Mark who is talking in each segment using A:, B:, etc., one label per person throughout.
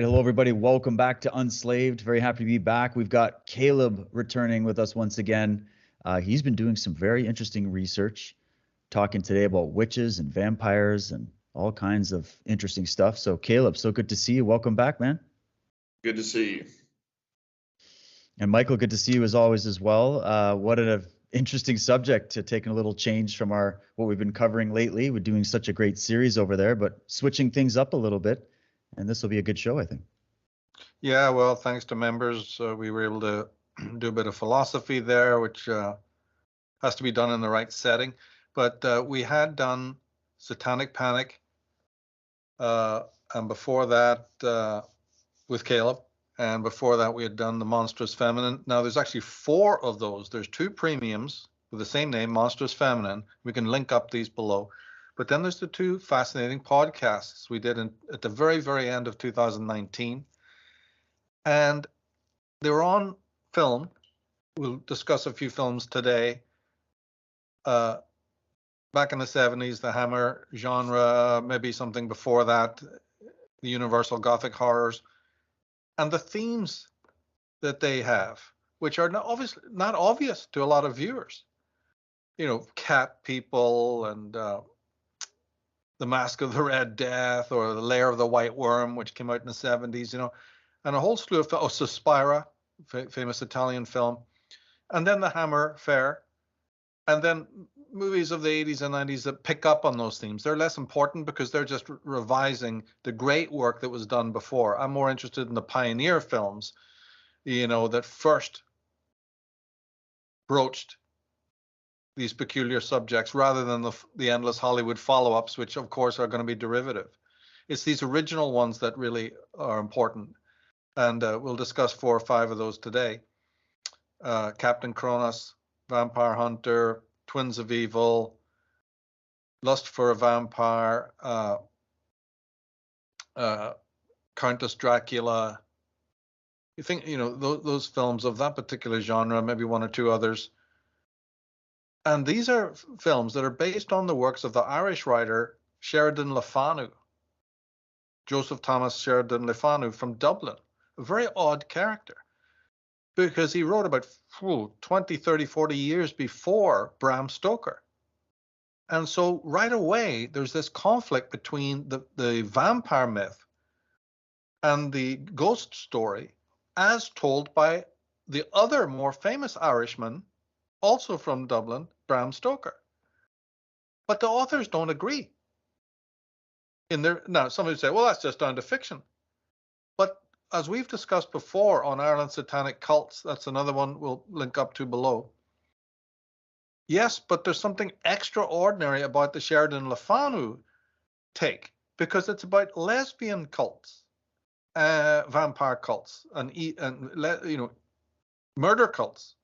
A: right. Hello, everybody. Welcome back to Unslaved. Very happy to be back. We've got Caleb returning with us once again. He's been doing some very interesting research, talking today about witches and vampires and all kinds of interesting stuff. So, Caleb, so good to see you. Welcome back, man.
B: Good to see you.
A: And Michael, good to see you as always as well. What an interesting subject, to taking a little change from what we've been covering lately. We're doing such a great series over there, but switching things up a little bit. And this will be a good show, I think.
C: Yeah, well, thanks to members, we were able to do a bit of philosophy there, which has to be done in the right setting. But we had done Satanic Panic, and before that with Caleb, and before that we had done The Monstrous Feminine. Now, there's actually 4 of those. There's 2 premiums with the same name, Monstrous Feminine. We can link up these below. But then there's the 2 fascinating podcasts we did at the very, very end of 2019. And they were on film. We'll discuss a few films today. Back in the 70s, the Hammer genre, maybe something before that, the Universal Gothic horrors, and the themes that they have, which are not obvious to a lot of viewers. You know, cat people and The Mask of the Red Death, or The Lair of the White Worm, which came out in the 70s, you know, and a whole slew of Suspira, famous Italian film, and then the Hammer Fair, and then movies of the 80s and 90s that pick up on those themes. They're less important because they're just revising the great work that was done before. I'm more interested in the pioneer films, you know, that first broached these peculiar subjects, rather than the endless Hollywood follow-ups, which of course are going to be derivative. It's these original ones that really are important. And we'll discuss 4 or 5 of those today. Captain Kronos, Vampire Hunter, Twins of Evil, Lust for a Vampire, Countess Dracula. You think, you know, those films of that particular genre, maybe 1 or 2 others. And these are films that are based on the works of the Irish writer Sheridan Le Fanu, Joseph Thomas Sheridan Le Fanu from Dublin, a very odd character, because he wrote about 20, 30, 40 years before Bram Stoker. And so right away, there's this conflict between the vampire myth and the ghost story as told by the other more famous Irishman, also from Dublin, Bram Stoker. But the authors don't agree. Now, somebody would say, well, that's just down to fiction. But as we've discussed before on Ireland's Satanic Cults, that's another one we'll link up to below. Yes, but there's something extraordinary about the Sheridan Le Fanu take, because it's about lesbian cults, vampire cults, and you know, murder cults.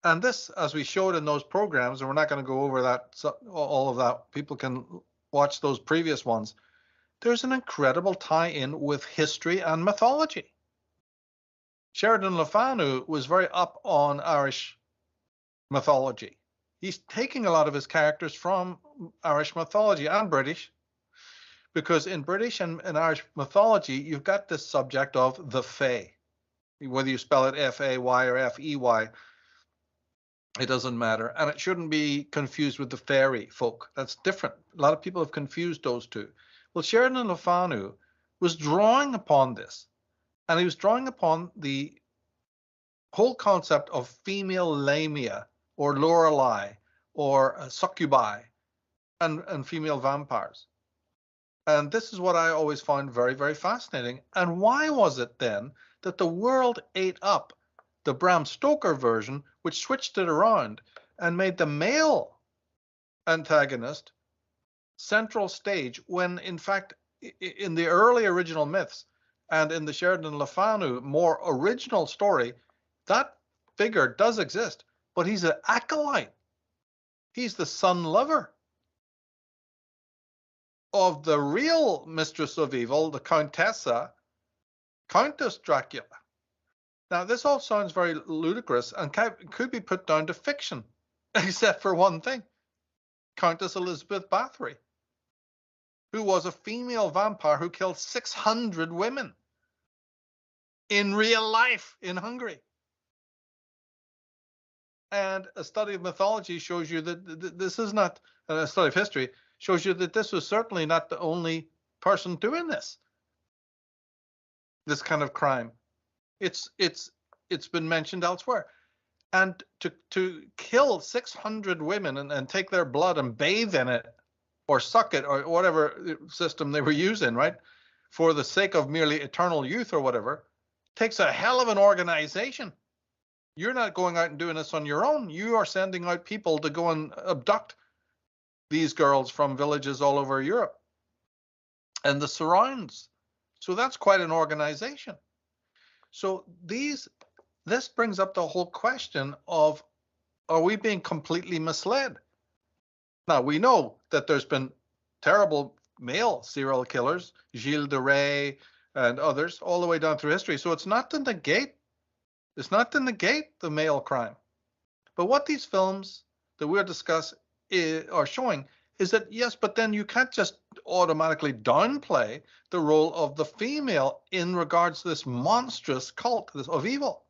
C: And this, as we showed in those programs, and we're not going to go over that, all of that, people can watch those previous ones. There's an incredible tie-in with history and mythology. Sheridan Le Fanu was very up on Irish mythology. He's taking a lot of his characters from Irish mythology and British, because in British and Irish mythology, you've got this subject of the Fae. Whether you spell it F-A-Y or F-E-Y, it doesn't matter. And it shouldn't be confused with the fairy folk. That's different. A lot of people have confused those two. Well, Sheridan Le Fanu was drawing upon this, and he was drawing upon the whole concept of female lamia, or Lorelei, or succubi, and female vampires. And this is what I always found very, very fascinating. And why was it then that the world ate up the Bram Stoker version, which switched it around and made the male antagonist central stage, when in fact in the early original myths and in the Sheridan Le Fanu more original story, that figure does exist, but he's an acolyte. He's the son lover of the real mistress of evil, the Countess Dracula. Now, this all sounds very ludicrous and could be put down to fiction, except for one thing: Countess Elizabeth Bathory, who was a female vampire who killed 600 women in real life in Hungary. And a study of mythology shows you that this is not, a study of history shows you that this was certainly not the only person doing this kind of crime. It's been mentioned elsewhere. And to kill 600 women and take their blood and bathe in it or suck it or whatever system they were using, right, for the sake of merely eternal youth or whatever, takes a hell of an organization. You're not going out and doing this on your own. You are sending out people to go and abduct these girls from villages all over Europe and the surrounds. So that's quite an organization. So this brings up the whole question of, are we being completely misled? Now, we know that there's been terrible male serial killers, Gilles de Rais and others, all the way down through history. So it's not to negate the male crime. But what these films that we're discussing are showing is that, yes, but then you can't just automatically downplay the role of the female in regards to this monstrous cult of evil.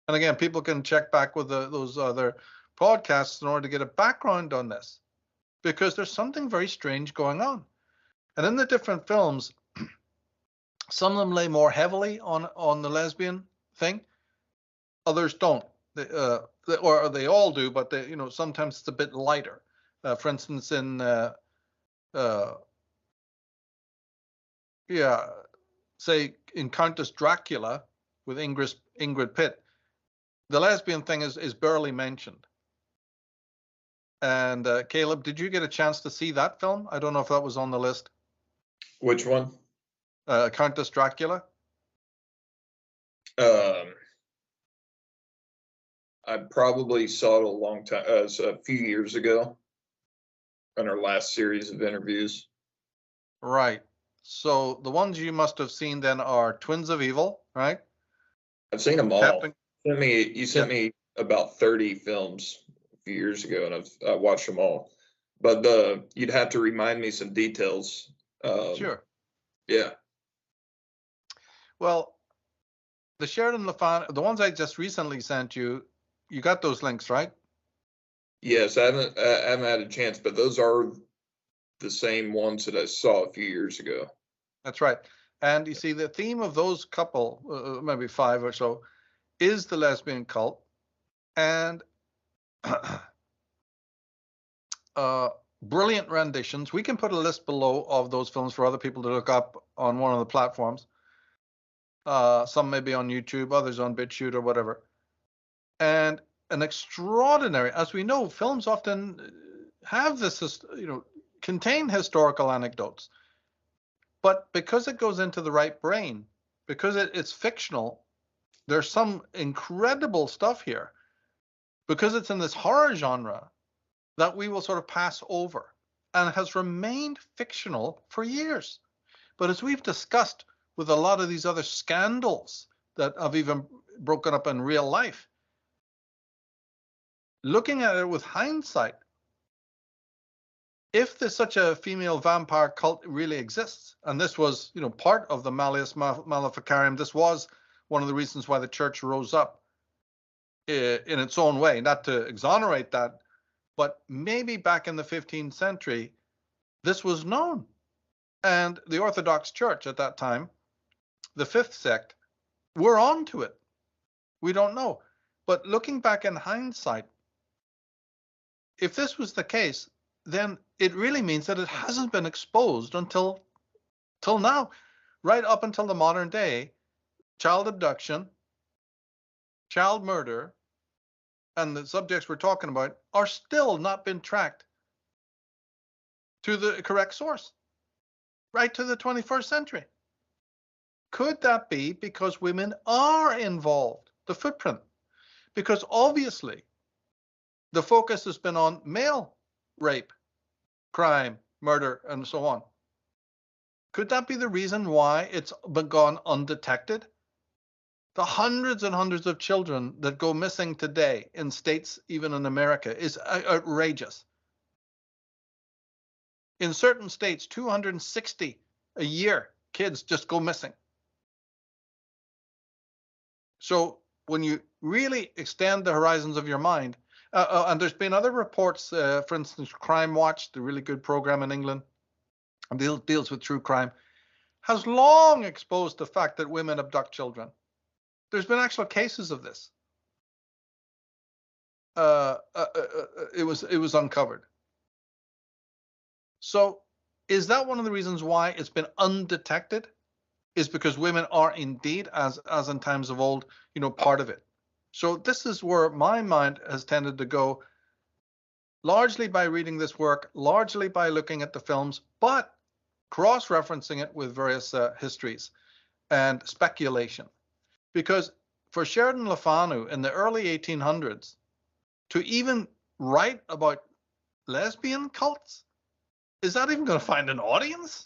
C: And again, people can check back with those other podcasts in order to get a background on this, because there's something very strange going on. And in the different films, some of them lay more heavily on the lesbian thing. Others don't, or they all do, but sometimes it's a bit lighter. For instance, in say in Countess Dracula with Ingrid Pitt, the lesbian thing is barely mentioned. And Caleb, did you get a chance to see that film? I don't know if that was on the list.
B: Which one?
C: Countess Dracula.
B: I probably saw it a few years ago in our last series of interviews.
C: Right. So the ones you must have seen then are Twins of Evil, right?
B: I've seen them all. You sent me about 30 films a few years ago, and I watched them all. But you'd have to remind me some details.
C: Sure.
B: Yeah.
C: Well, the Sheridan Le Fanu, the ones I just recently sent you, you got those links, right?
B: Yes, I haven't had a chance, but those are the same ones that I saw a few years ago.
C: That's right. And you see, the theme of those couple, maybe 5 or so, is the lesbian cult. And brilliant renditions. We can put a list below of those films for other people to look up on one of the platforms. Some may be on YouTube, others on BitChute or whatever. And an extraordinary, as we know, films often have this, contain historical anecdotes. But because it goes into the right brain, because it's fictional, there's some incredible stuff here. Because it's in this horror genre that we will sort of pass over, and has remained fictional for years. But as we've discussed with a lot of these other scandals that have even broken up in real life, looking at it with hindsight, if there's such a female vampire cult really exists, and this was, part of the Malleus Maleficarum, this was one of the reasons why the church rose up in its own way, not to exonerate that, but maybe back in the 15th century, this was known. And the Orthodox Church at that time, the fifth sect, were on to it. We don't know. But looking back in hindsight, if this was the case, then it really means that it hasn't been exposed until now, right up until the modern day. Child abduction, child murder, and the subjects we're talking about are still not been tracked to the correct source, right to the 21st century. Could that be because women are involved, the footprint? Because obviously the focus has been on male rape, crime, murder, and so on. Could that be the reason why it's been gone undetected? The hundreds and hundreds of children that go missing today in states, even in America, is outrageous. In certain states, 260 a year kids just go missing. So when you really extend the horizons of your mind, and there's been other reports, for instance, Crime Watch, the really good program in England, deals with true crime, has long exposed the fact that women abduct children. There's been actual cases of this. It was uncovered. So is that one of the reasons why it's been undetected? Is because women are indeed, as in times of old, part of it. So this is where my mind has tended to go, largely by reading this work, largely by looking at the films, but cross-referencing it with various histories and speculation. Because for Sheridan Le Fanu in the early 1800s, to even write about lesbian cults, is that even going to find an audience?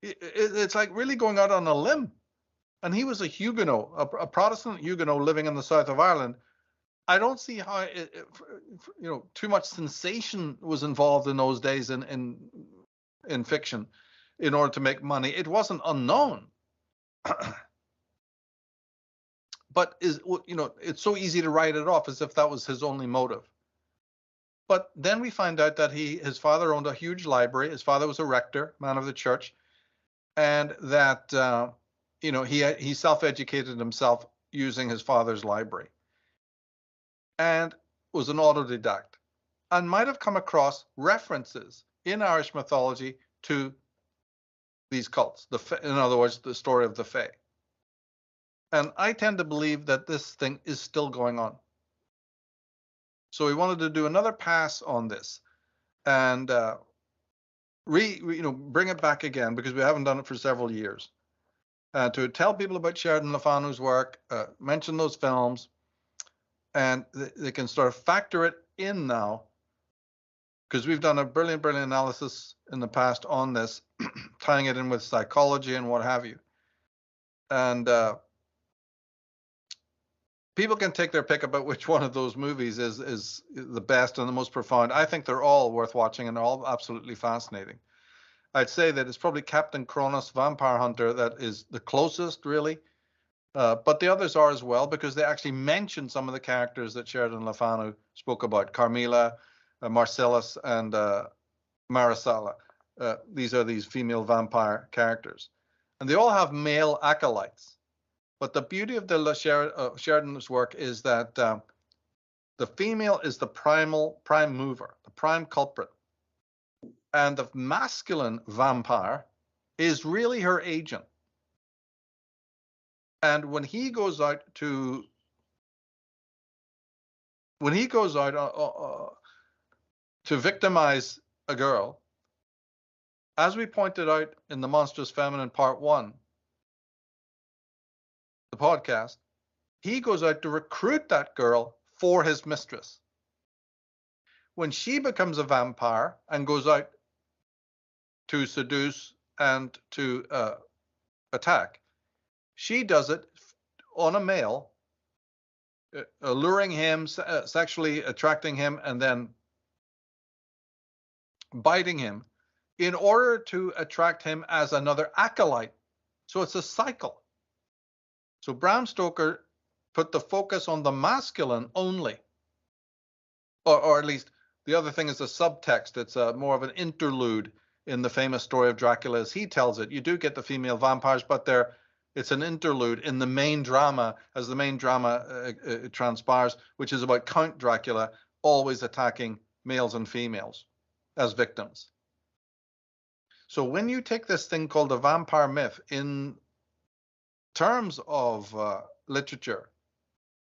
C: It's like really going out on a limb. And he was a Huguenot, a Protestant Huguenot living in the south of Ireland. I don't see how too much sensation was involved in those days in fiction in order to make money. It wasn't unknown. But it's so easy to write it off as if that was his only motive. But then we find out that his father owned a huge library. His father was a rector, man of the church, and that he self-educated himself using his father's library, and was an autodidact, and might have come across references in Irish mythology to these cults. In other words, the story of the Fae. And I tend to believe that this thing is still going on. So we wanted to do another pass on this and bring it back again, because we haven't done it for several years. To tell people about Sheridan Le Fanu's work, mention those films, and they can sort of factor it in now, because we've done a brilliant analysis in the past on this, tying it in with psychology and what have you. And people can take their pick about which one of those movies is the best and the most profound. I think they're all worth watching and all absolutely fascinating. I'd say that it's probably Captain Kronos, Vampire Hunter, that is the closest, really. But the others are as well, because they actually mention some of the characters that Sheridan Le Fanu spoke about: Carmilla, Marcellus, and Marisala. These are these female vampire characters. And they all have male acolytes. But the beauty of the Sheridan's work is that the female is the prime mover, the prime culprit. And the masculine vampire is really her agent. And when he goes out to victimize a girl, as we pointed out in the Monstrous Feminine Part 1, the podcast, he goes out to recruit that girl for his mistress. When she becomes a vampire and goes out to seduce and to attack, she does it on a male, alluring him, sexually attracting him, and then biting him in order to attract him as another acolyte. So it's a cycle. So Bram Stoker put the focus on the masculine only, or at least the other thing is a subtext. It's more of an interlude in the famous story of Dracula as he tells it. You do get the female vampires, but it's an interlude in the main drama, as the main drama transpires, which is about Count Dracula always attacking males and females as victims. So when you take this thing called the vampire myth in terms of literature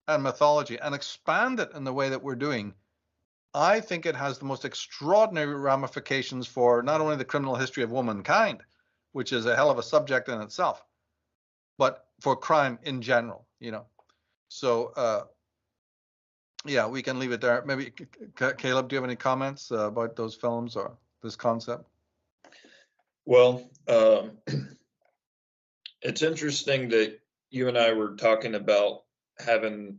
C: and mythology and expand it in the way that we're doing, I think it has the most extraordinary ramifications for not only the criminal history of womankind, which is a hell of a subject in itself, but for crime in general, So, yeah, we can leave it there. Maybe, Caleb, do you have any comments about those films or this concept?
B: Well, it's interesting that you and I were talking about having